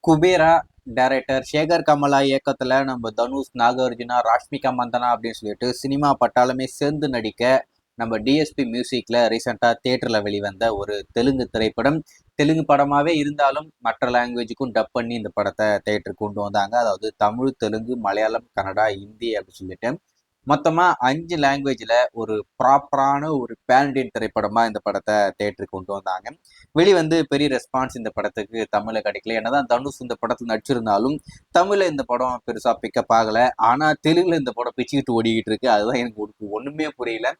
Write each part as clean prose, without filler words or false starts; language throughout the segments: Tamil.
குபேரா டைரக்டர் சேகர் கமலா இயக்கத்துல நம்ம தனுஷ், நாகார்ஜுனா, ராஷ்மிகா மந்தனா அப்படின்னு சொல்லிட்டு சினிமா பட்டாளமே சேர்ந்து நடிக்க நம்ம டிஎஸ்பி மியூசிக்ல ரீசெண்டா தியேட்டர்ல வெளிவந்த ஒரு தெலுங்கு திரைப்படம். தெலுங்கு படமாவே இருந்தாலும் மற்ற லாங்குவேஜுக்கும் டப் பண்ணி இந்த படத்தை தியேட்டருக்கு கொண்டு வந்தாங்க. அதாவது தமிழ், தெலுங்கு, மலையாளம், கன்னடா, ஹிந்தி அப்படின்னு சொல்லிட்டு மொத்தமா 5 லாங்குவேஜ்ல ஒரு ப்ராப்பரான ஒரு பேன் இண்டியன் திரைப்படமா இந்த படத்தை தியேட்டருக்கு கொண்டு வந்தாங்க. வெளிவந்து பெரிய ரெஸ்பான்ஸ் இந்த படத்துக்கு தமிழ்ல கிடைக்கல. என்னதான் தனுஷ் இந்த படத்துல நடிச்சிருந்தாலும் தமிழ்ல இந்த படம் பெருசா பிக்கப் ஆகல. ஆனா தெலுங்குல இந்த படம் பிச்சுக்கிட்டு ஓடிக்கிட்டு இருக்கு. அதுதான் எனக்கு ஒண்ணுமே புரியல.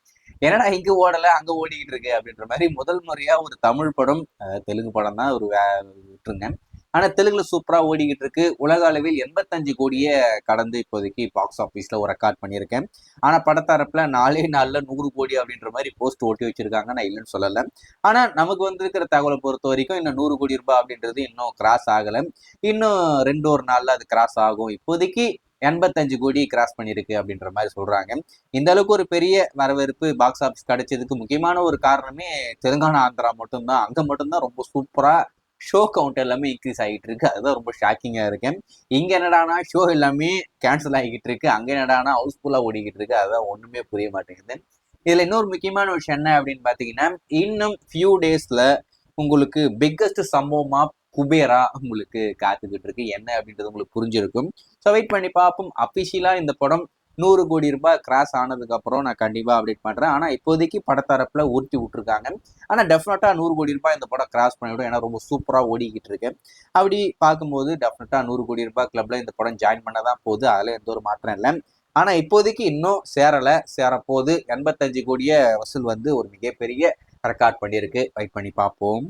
என்னடா இங்க ஓடல அங்க ஓடிக்கிட்டு இருக்கு அப்படின்ற மாதிரி முதல் முறையா ஒரு தமிழ் படம், தெலுங்கு படம் தான் ஒரு விட்டுருங்க. ஆனா தெலுங்குல சூப்பரா ஓடிக்கிட்டு இருக்கு. உலக அளவில் 85 கோடியே கடந்து இப்போதைக்கு பாக்ஸ் ஆபீஸ்ல ஒரு ரெக்கார்ட் பண்ணியிருக்கேன். ஆனா படத்தரப்புல 4 நாள்ல 100 கோடி அப்படின்ற மாதிரி போஸ்ட் ஓட்டி வச்சிருக்காங்க. நான் இல்லைன்னு சொல்லல. ஆனா நமக்கு வந்திருக்கிற தகவலை பொறுத்த வரைக்கும் இன்னும் 100 கோடி ரூபாய் அப்படின்றது இன்னும் கிராஸ் ஆகல. இன்னும் 2 நாள்ல அது கிராஸ் ஆகும். இப்போதைக்கு 85 கோடி கிராஸ் பண்ணிருக்கு அப்படின்ற மாதிரி சொல்றாங்க. இந்த அளவுக்கு ஒரு பெரிய வரவேற்பு பாக்ஸ் ஆபீஸ் கிடைச்சதுக்கு முக்கியமான ஒரு காரணமே தெலுங்கானா, ஆந்திரா மட்டும்தான். அங்க மட்டும்தான் ரொம்ப சூப்பரா ஷோ கவுண்ட் எல்லாமே இன்க்ரீஸ் ஆகிட்டு இருக்கு. அதுதான் ரொம்ப ஷாக்கிங்கா இருக்கு. இங்க என்னடானா ஷோ எல்லாமே கேன்சல் ஆகிட்டு இருக்கு, அங்க என்னடானா ஹவுஸ்ஃபுல்லா ஓடிக்கிட்டு இருக்கு. அதுதான் ஒண்ணுமே புரிய மாட்டேங்குது. இதுல இன்னொரு முக்கியமான விஷயம் என்ன அப்படின்னு பாத்தீங்கன்னா, இன்னும் ஃபியூ டேஸ்ல உங்களுக்கு பிக்கஸ்ட் சம்பவமா குபேரா உங்களுக்கு காத்துக்கிட்டு இருக்கு. என்ன அப்படின்றது உங்களுக்கு புரிஞ்சிருக்கும். ஸோ வெயிட் பண்ணி பார்ப்போம். அபிஷியலா இந்த படம் 100 கோடி ரூபாய் கிராஸ் ஆனதுக்கு அப்புறம் நான் கண்டிப்பா அப்டேட் பண்றேன். ஆனா இப்போதைக்கு படத்தரப்புல உருட்டி விட்டுருக்காங்க. ஆனா டெஃபினட்டா 100 கோடி ரூபாய் இந்த படம் கிராஸ் பண்ணிவிடும். ஏன்னா ரொம்ப சூப்பரா ஓடிக்கிட்டு இருக்கு. அப்படி பார்க்கும்போது டெஃபினட்டா 100 கோடி ரூபாய் கிளப்ல இந்த படம் ஜாயின் பண்ணதான் போகுது. அதுல எந்த ஒரு மாற்றம் இல்லை. ஆனா இப்போதைக்கு இன்னும் சேரப்போகுது. 85 கோடிய வசூல் வந்து ஒரு மிகப்பெரிய ரெக்கார்ட் பண்ணியிருக்கு. வெயிட் பண்ணி பார்ப்போம்.